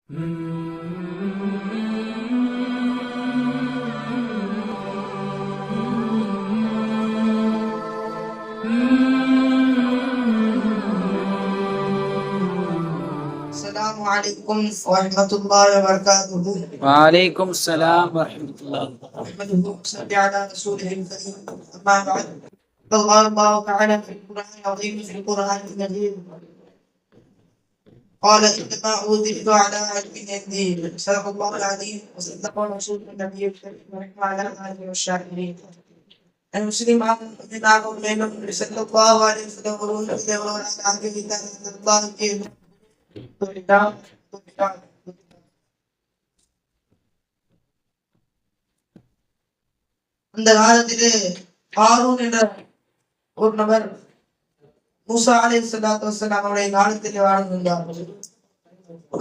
السلام عليكم ورحمة الله وبركاته. وعليكم السلام ورحمة الله. نحمده ونصلي على رسوله الكريم. أما بعد، قال الله تعالى في القرآن العظيم في القرآن المجيد: قال إنما أوتيت على علم عندي. صدق الله العظيم وصدق رسوله النبي الكريم ونحن على آله والشاهدين. المسلم மேலும் ஸல்லல்லாஹு அலைஹி வஸல்லம் அந்த காலத்திலே ஹாரூன் என்ற ஒரு நபர் மூசா அலைஹிஸ்ஸலாத்து வஸ்ஸலாம் அவருடைய காலத்திலே வாழ்ந்தார்.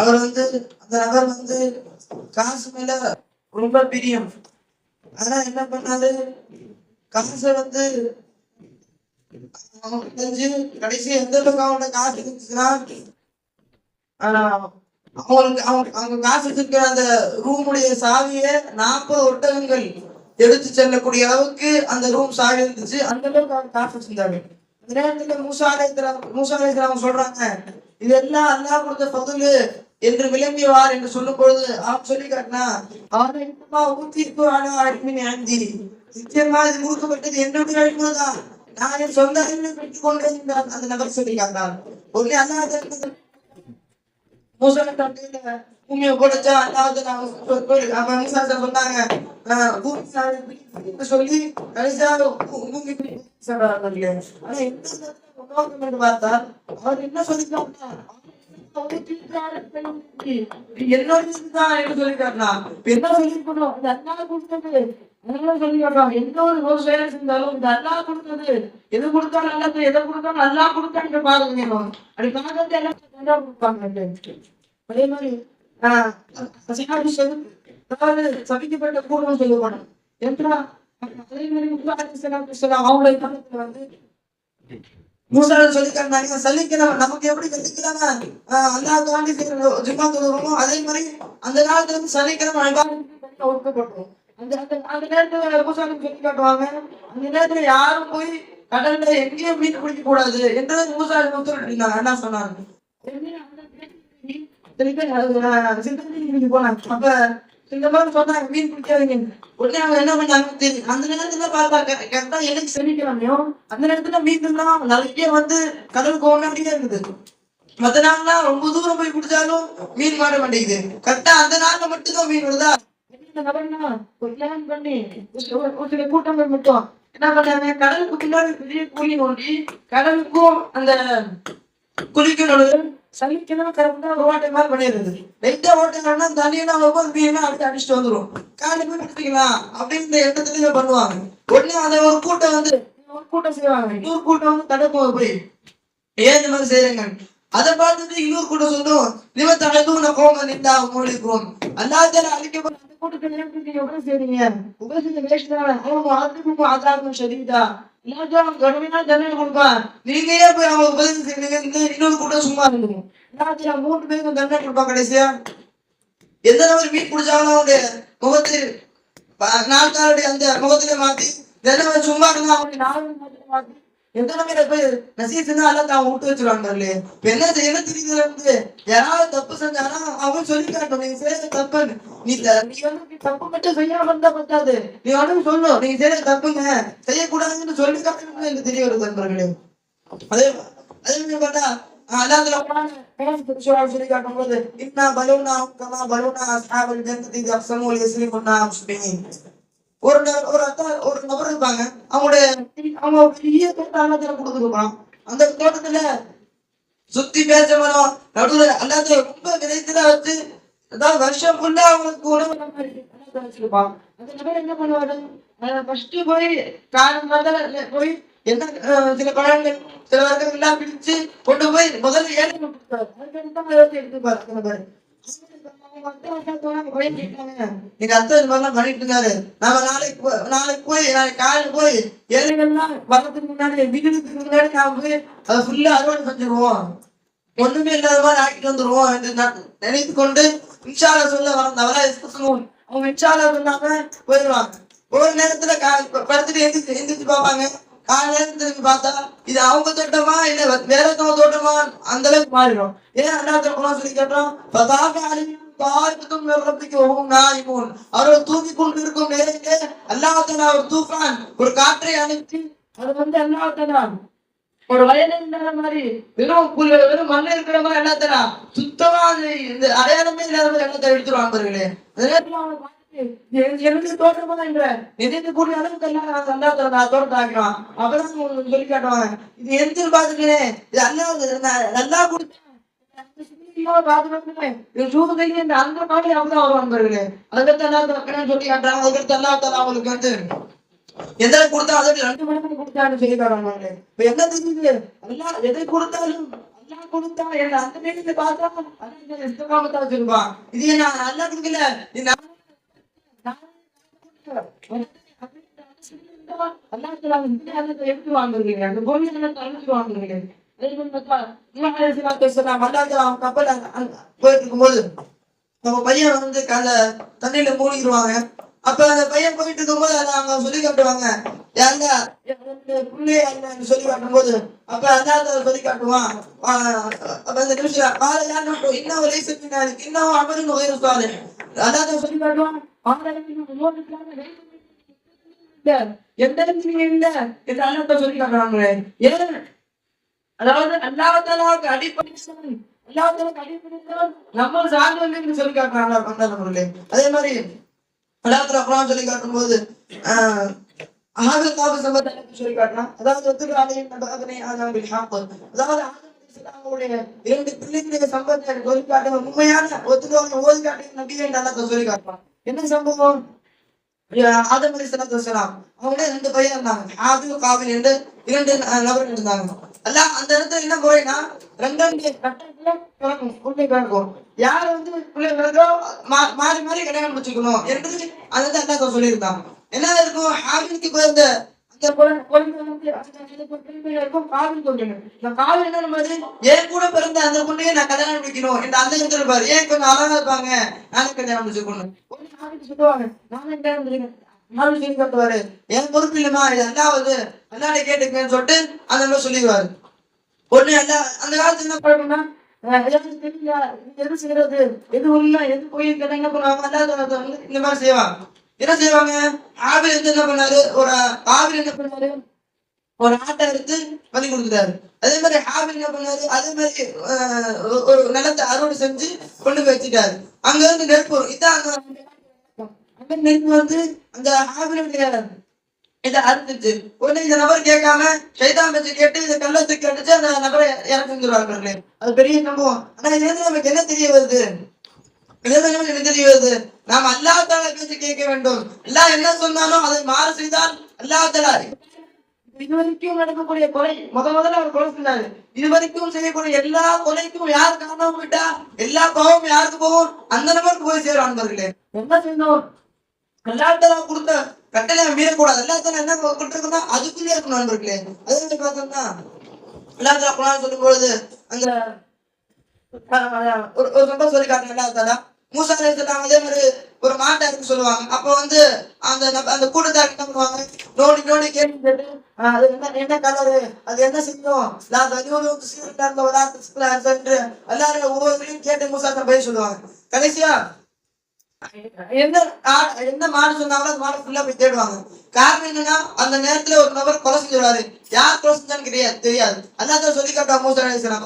அவர் அந்த நபர் காசு மேல ரொம்ப பிரியம். ஆனா என்ன பண்ணாரு, காசை கடைசி எந்த அளவுக்கு அவனோட காசு இருந்துச்சுன்னா, அவங்க காசு வச்சிருக்கிற அந்த ரூமுடைய சாவிய 40 ஒட்டகங்கள் எடுத்து செல்லக்கூடிய அளவுக்கு அந்த ரூம் சாவி இருந்துச்சு. அந்த அளவுக்கு அவங்க காசு வச்சிருந்தாங்க. அந்த நேரத்துல மூசா அலைஹிஸ்ஸலாம் சொல்றாங்க, இதெல்லாம் அல்லாஹ் கொடுத்த ஃபதுலு என்று விளங்கிவார் என்று சொல்லும் பொழுது அவன் சொல்லி காட்டினா, நிச்சயமா இது கொடுக்கப்பட்டது என்னுடைய அழிவுதான், நான் என் சொந்த அறிவை பெற்றுக் கொண்டேன் என்று அந்த நபர் சொல்லி காட்டினார். உடனே அல்லாஹ் பூமியை போட்டுச்சா சொன்னாங்க சொல்லி பார்த்தா அவர் என்ன சொல்லிருக்காங்க, என்னோடதான் என்று சொல்லிருக்காருனா என்ன சொல்லிருக்கணும், இந்த அல்லாஹ் கொடுத்தது சொல்லிடுறாங்க. எந்த ஒரு வேலை செஞ்சாலும் இந்த அல்லாஹ் கொடுத்தது, எது கொடுத்தாலும் நல்லது, எதை கொடுத்தாலும் அல்லாஹ் கொடுத்தான்னு பாருங்க. அப்படி பார்க்கறது எல்லாம் கொடுப்பாங்க. அதே மாதிரி சபிக்கப்பட்ட கூடம் சொல்லுவாங்க. அதே மாதிரி அவங்களை மூசா சொல்லிக்கிறாங்க, சலிக்கிறவன் நமக்கு எப்படி வெள்ளிக்கிழமை அல்லாஹ்வுக்காண்டி ஜும்மா தொழுகிறோமோ அதே மாதிரி அந்த காலத்துல சலிக்கிறவன் ஒடுக்கப்பட்டோம். அந்த நேரத்துல மூசா சொல்லி காட்டுவாங்க, அந்த நேரத்துல யாரும் போய் கடல்ல எங்கேயும் மீன் பிடிக்க கூடாது என்று மூசா உத்தரவிட்டாங்க. என்ன சொன்னாங்க, போனாங்க. அப்ப இந்த மாதிரி சொன்னாங்க மீன் பிடிக்காதீங்க. உடனே அவங்க என்ன பண்ணாங்க, அந்த நேரத்துல பார்த்தா எனக்கு செமிக்கலாமையோ அந்த நேரத்துல மீன் தான் நிறைய கடலுக்கு ஒன்னாடியே இருக்குது. மத்த நாள்லாம் ரொம்ப தூரம் போய் பிடிச்சாலும் மீன் மாட மாட்டேங்குது. கரெக்டா அந்த நாள்ல மட்டும்தான் மீன் வருதா. பண்ணி ஒரு சில கூட்டங்கள் மட்டும் என்ன பண்ணாங்க, கடலுக்கு பின்னாடி பெரிய குழி நோண்டி கடலுக்கும் அந்த குழிக்கும் சலிக்கணும் கரெக்டா ஒரு ஓட்டை மாதிரி பண்ணிடுறது. லைட்டா ஓட்டைனா தண்ணியா வரும்போது மீனா அடுத்து அடிச்சுட்டு வந்துடும். காலி போய் பிடிச்சிக்கலாம் அப்படின்ற எண்ணத்துல பண்ணுவாங்க. உடனே அதை ஒரு கூட்டம் செய்வாங்க. இன்னொரு கூட்டம் தடுப்போம் போய் ஏன் இந்த மாதிரி செய்யறீங்க. அதை பார்த்துட்டு இன்னொரு கூட்டம் சொல்லும், நிவத்தடைக்கும் கோம நின்றா மூலிக்கிறோம் அல்லாத அழிக்கப்பட்ட அந்த கூட்டத்தை எவ்வளவு செய்றீங்க, உபசரித்த வேஷ்டான அவங்க ஆதாரம் சரிதா எல்லாத்தையும் கடுமையான தண்டனை கொடுப்பான். நீங்க ஏன் போய் அவங்க உபதேசம் செய்வீங்க. இன்னொரு கூட்டம் சும்மா இருந்துடும். 3 பேருக்கும் தண்டனை கொடுப்பான். கடைசியா எந்த நபர் மீன் பிடிச்சாலும் அவருடைய முகத்தில் நாட்களுடைய அந்த முகத்திலே மாத்தி தண்டனை சும்மா இருந்தா அவருடைய 4 முகத்திலே மாத்தி எந்த நபரை போய் நசீசுன்னா எல்லாம் அவங்க விட்டு வச்சிருவாங்க. இப்ப என்ன தெரியுது, யாராவது தப்பு செஞ்சானா அவங்க சொல்லி காட்டும், நீங்க செய்யற தப்புன்னு. நீ தப்பு மட்டும் செய்யாம இருந்தா பத்தாது, நீ சொல்லும் நீங்க செய்யற தப்புங்க செய்யக்கூடாதுன்னு சொல்லி காட்டணும் என்று தெரிய வருது நண்பர்களே. அதே மாதிரி பார்த்தா சொல்லி காட்டும் போது இன்னா பலூனா கமா பலூனா அஸ்ஹாபுல் ஜன்னதி அக்ஸமு யஸ்லிமுன்னா முஸ்லிமீன். ஒரு நபர் இருப்பாங்க, அவங்க பெரிய தோட்டத்துல கொடுத்துருப்பான். அந்த தோட்டத்துல சுத்தி பேச மரம் நடுவில் அல்லாத ரொம்ப விதைத்துல வச்சு அதாவது வருஷம் ஃபுல்லா அவங்களுக்கு உணவு வச்சிருப்பான். அந்த நபர் என்ன பண்ணுவாரு, ஃபர்ஸ்ட் போய் போய் என்ன சில பழங்கள் சில வர்க்கங்கள் எல்லாம் பிடிச்சு கொண்டு போய் முதல்ல ஏழை கொடுத்தாரு. அதுக்கு எடுத்துப்பாரு. அந்த நபர் நீங்க அர்த்தம் மாதிரிலாம் பண்ணிட்டு இருக்காரு. நாம நாளைக்கு போய் காலையில போய் ஏழைகள்லாம் வரதுக்கு முன்னாடி வீட்டுக்கு முன்னாடி நாம போய் அதை ஃபுல்லா அறுவடை செஞ்சிருவோம். ஒண்ணுமே இல்லாத மாதிரி ஆக்கிட்டு வந்துருவோம் என்று நினைத்து கொண்டு இன்ஷால்லா சொல்ல வரந்தவரா அவங்க இன்ஷால்லா சொன்னாம போயிடுவாங்க. ஒரு நேரத்துல படுத்துட்டு எந்திரிச்சு பார்ப்பாங்க. காலையில திரும்பி பார்த்தா இது அவங்க தோட்டமா இல்ல வேற ஒருத்தவங்க தோட்டமா அந்த அளவுக்கு மாறிடும். ஏன் அண்ணா தோட்டமா சொல்லி கேட்டோம். அவர்கள் தூங்கி கொண்டு இருக்கும் நேரத்திலே அல்லாஹ் ஒரு தூஃபான் ஒரு காற்றை அனுப்பி அது வந்து அல்லாஹ் ஒரு வயலில் மாதிரி வெறும் மண்ணு இருக்கிற மாதிரி என்னத்தனா சுத்தமா இந்த அடையாளமே இல்லாத மாதிரி எண்ணத்தை எடுத்துருவாங்க. எனக்கு தோட்டமா என்ற எதிர்த்து கூடிய அளவுக்கு எல்லாம் நான் தோட்டத்தை ஆக்கிடுவான். அப்பதான் சொல்லி காட்டுவாங்க இது எந்த பாத்துக்கிறேன் இது நல்லா கொடுத்தேன் அந்த மாதிரி அவங்க வருவாங்க. அதுக்கடுத்து சொல்லி காட்டுறாங்க. அதுக்கடுத்து அல்லாஹ் அவங்களுக்கு வந்து எதை கொடுத்தா அதை 2 மணிக்கு கொடுத்தான்னு சொல்லி தராங்க. இப்ப என்ன தெரியுது எதை கொடுத்தாலும் அல்லா கொடுத்தா என்ன அந்த நேரத்தை பார்த்தா இஸ்லாமத்தான் சொல்லுவான். இது என்ன அல்லா கொடுக்கல எப்படி வாங்குறீங்க அந்த கோழி அழைச்சு வாங்குறீங்க. கப்பல் போயிட்டு இருக்கும்போது நம்ம பையன் வந்து தண்ணியில மூழ்கிடுவாங்க. அப்ப அந்த பையன் போயிட்டு இருக்கும்போது அதை அவங்க சொல்லி காட்டுவாங்க. யாருங்க பிள்ளைன்னு சொல்லி காட்டும் போது அப்ப அண்ணாத்த சொல்லி காட்டுவான். அப்ப அந்த நிமிஷம் காலை யாரு இன்னும் இன்னும் அமருங்க உயர்வாரு அண்ணாத்த சொல்லி காட்டுவான். எந்த இடத்துலயும் இல்ல என்று அண்ணாத்த சொல்லி காட்டுறாங்க. ஏன் அதாவது அல்லாஹ்வுக்கு அடிப்படை நம்ம சார்ந்து சொல்லி காட்டுறாங்க. அதே மாதிரி அல்லாஹ் சொல்லி காட்டும் போது சொல்லி காட்டினான். அதாவது அதாவது 2 பிள்ளைகளுடைய சம்பவத்தை சொல்லி காட்டுங்க. உண்மையான ஒத்துக்காக ஓதி காட்டுங்க நபியை அல்லாஹ் சொல்லி காட்டுவான். என்ன சம்பவம்? ஆதம் அலைஹிஸ்ஸலாம் அவங்களே 2 பையன் இருந்தாங்க. ஆபில் காபில் என்று 2 நபர்கள் இருந்தாங்க. அல்லாஹ் அந்த இடத்துல என்ன முறைனா 2 கட்டத்துல யார் வந்து பிள்ளைகளோ மாறி மாறி கல்யாணம் வச்சுக்கணும் என்று அதை அல்லாஹ் சொல்லியிருந்தாங்க. என்ன இருக்கும் ஹாபிலுக்கு பிறந்த அந்த காவல் என்ன பண்ணுது ஏன் கூட பிறந்த அந்த பொண்ணையே நான் கல்யாணம் முடிக்கணும் என்று அந்த இடத்துல இருப்பாரு. ஏன் கொஞ்சம் அழகா இருப்பாங்க நானும் கல்யாணம் முடிச்சுக்கணும் சொல்லுவாங்க. நானும் கல்யாணம் சொல்லி காட்டுவாரு. என் பொறுப்பு இல்லைமா இது அல்லாவது அல்லாட கேட்டுக்கன்னு சொல்லிட்டு அந்த மாதிரி சொல்லிடுவாரு. ஒண்ணு அல்ல அந்த காலத்துல என்ன பண்ணணும்னா தெரியல எது செய்யறது எது உண்மை எது போய் என்ன பண்ணுவாங்க அல்லாத இந்த மாதிரி செய்வாங்க. என்ன செய்வாங்க? ஆபில் வந்து என்ன பண்ணாரு ஒரு ஆட்டை எடுத்து பலி கொடுத்துட்டாரு. அதே மாதிரி ஆபில் என்ன பண்ணாரு அதே மாதிரி ஒரு நிலத்தை அறுவடை செஞ்சு கொண்டு போய் வச்சுட்டாரு. அங்க இருந்து நெருப்பு வரும். இதான் அந்த நெருப்பு வந்து அந்த ஆபிலுடைய இதை அறுத்துச்சு. உடனே இந்த நபர் கேட்காம சைதான் பேச்சு கேட்டு இந்த கள்ளத்துக்கு அடிச்சு அந்த நபரை இறக்குறாங்க. அது பெரிய சம்பவம். ஆனா இதுல இருந்து நமக்கு என்ன தெரிய வருது? என்ன தெரிய வருது? நாம் அல்லாஹ் தஆலா பேச்சு கேட்க வேண்டும். அல்லாஹ் என்ன சொன்னாலும் அதை மாறு செய்தால் அல்லாஹ் தஆலா இதுவரைக்கும் நடக்கக்கூடிய கொலை முதல்ல அவர் கொலை செஞ்சாரு. இதுவரைக்கும் செய்யக்கூடிய எல்லா கொலைக்கும் யார் காரணம் விட்டா எல்லா பாவமும் யாருக்கு போகும்? அந்த நபருக்கு போய் சேரும். அன்பர்களே என்ன செய்யணும்? அல்லாஹ் தஆலா கொடுத்த கட்டளை மீறக்கூடாது. அல்லாஹ் தஆலா என்ன கொடுத்திருக்கா அதுக்குள்ளே இருக்கணும். நண்பர்களே அதே பார்த்தோம்னா அல்லாஹ் தஆலா குர்ஆன் சொல்லும் பொழுது அந்த ஒரு சம்பவம் சொல்லி காட்டுறாங்க. அல்லாஹ் தஆலா மூசா அலைஹிஸ்ஸலாம் அதே மாதிரி ஒரு மாட்டை இருக்கு சொல்லுவாங்க. அப்ப வந்து அந்த கூட்டத்தார் என்ன பண்ணுவாங்க நோடி கேட்டு அது என்ன கலரு அது என்ன செய்யும் எல்லாரும் ஒவ்வொருத்தரையும் கேட்டு மூசா போய் சொல்லுவாங்க. கடைசியா என்ன மாடு சொன்னாங்களோ அந்த மாடு ஃபுல்லா போய் தேடுவாங்க. காரணம் என்னன்னா அந்த நேரத்துல ஒரு நபர் கொலை செஞ்சிருவாரு. யார் கொலை செஞ்சான்னு தெரியாது. அல்லாஹ் சொல்லி காட்டுவா மூசா அலைஹிஸ்ஸலாம்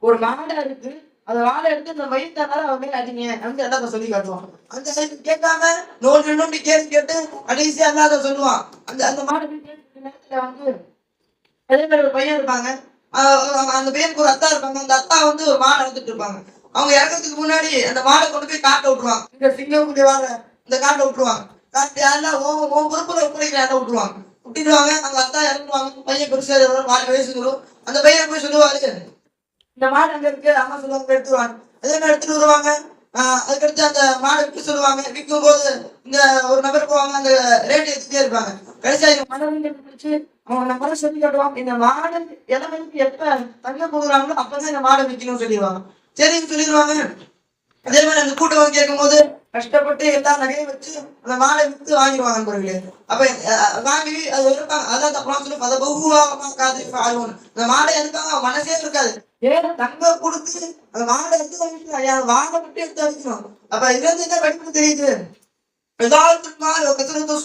ஒரு மாடா இருக்கு அந்த வாழை எடுத்து அந்த வயிற்றால அவன் மேல அடிங்க அப்படின்னு அல்லாஹ் சொல்லி காட்டுவான். அந்த கேட்காம நோண்டி கேட்டு கடைசியா அல்லாஹ் சொல்லுவான். அந்த மாடு நேரத்துல வந்து அதே மாதிரி ஒரு பையன் இருப்பாங்க. அந்த பையனுக்கு ஒரு அத்தா இருப்பாங்க. அந்த அத்தா வந்து ஒரு மாடை எடுத்துட்டு இருப்பாங்க. அவங்க இறக்கிறதுக்கு முன்னாடி அந்த மாடை கொண்டு போய் காட்ட விட்டுருவாங்க. இந்த சிங்கம் வாங்க இந்த காட்டை விட்டுருவாங்க. காட்டு யாரெல்லாம் உன் பொறுப்புல ஒப்படைக்கிற யாரை விட்டுருவாங்க. விட்டுடுவாங்க. அவங்க அத்தா இறங்குவாங்க. பையன் பெருசா 4 வயசு வரும். அந்த பையன் போய் சொல்லுவாரு இந்த மாடு அங்க இருக்கு. அம்மா சொல்லுவாங்க எடுத்துருவாங்க. அதே மாதிரி எடுத்துட்டு வருவாங்க. அதுக்கடுத்து அந்த மாடை விற்க சொல்லுவாங்க. விற்கும் போது இந்த ஒரு நபர் போவாங்க, அந்த ரேட் ஏற்றிட்டே இருப்பாங்க. கடைசியா மனவங்க பிடிச்சு அவங்க நம்பரை சொல்லி காட்டுவாங்க, இந்த மாடு இளவனுக்கு எப்ப தங்க போடுறாங்களோ அப்பதான் இந்த மாடை விற்கணும்னு சொல்லிடுவாங்க. சரின்னு சொல்லிடுவாங்க. அதே மாதிரி அந்த கூட்டம் கேட்கும் போது கஷ்டப்பட்டு எல்லா நகையும் வச்சு அந்த மாடை விற்று வாங்கிடுவாங்க நண்பர்களே. அப்ப வாங்கி அது இருப்பாங்க. அதான் தப்பா சொல்லி பல பகுவாக காது ஆகும். அந்த மாடை எதுக்காக மனசே இருக்காது. ஏன் தங்க கொடுத்து அந்த மாடை எடுத்து வைக்கணும், வாங்க விட்டு எடுத்து வைக்கணும். அப்ப இதுல இருந்து என்ன படிப்பு தெரியுது?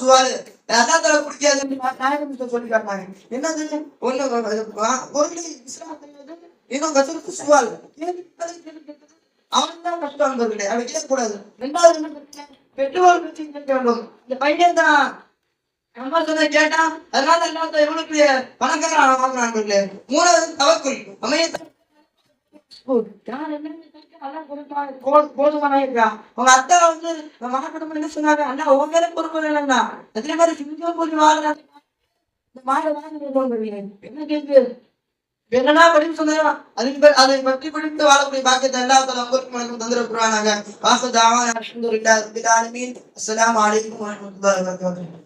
சுவாலு அதான் தலை பிடிக்காதுன்னு நாயகம் சொல்லி காட்டினாங்க. என்னது ஒண்ணு பொருளை இஸ்லாம் தெரியாது, இன்னும் கசருக்கு சுவால் அவன் தான் கஷ்டம் நண்பர்களே. அப்படி கேட்கக்கூடாது. ரெண்டாவது என்ன பிரச்சனை? பெட்ரோல் பிரச்சனை கேட்க வேண்டும். இந்த பையன் தான் அம்மா சொன்ன கேட்டான், அதனால எல்லாத்த எவ்வளவு பெரிய பணக்காரன் வாங்கினாங்க. மூணாவது தவக்குள் அமைய போதுமான இருக்கா. உங்க அத்தா வந்து மனக்குடும்பம் என்ன சொன்னாங்க, அண்ணா உங்க மேல பொறுப்பு இல்லைன்னா அதே மாதிரி சிங்கம் போய் வாழ்றாங்க. இந்த மாடை வாங்க என்ன கேள்வி என்னன்னா படிப்பு சொன்னா அதை பற்றி படித்து வாழக்கூடிய பாக்கியத்தை எல்லாத்துல உங்களுக்கு தந்துருக்குறாங்க. வாசு தாவா அல்ஹம்துலில்லாஹி ரப்பில் ஆலமீன். அஸ்ஸலாமு அலைக்கும் வரஹ்மத்துல்லாஹி வபரகாத்துஹு.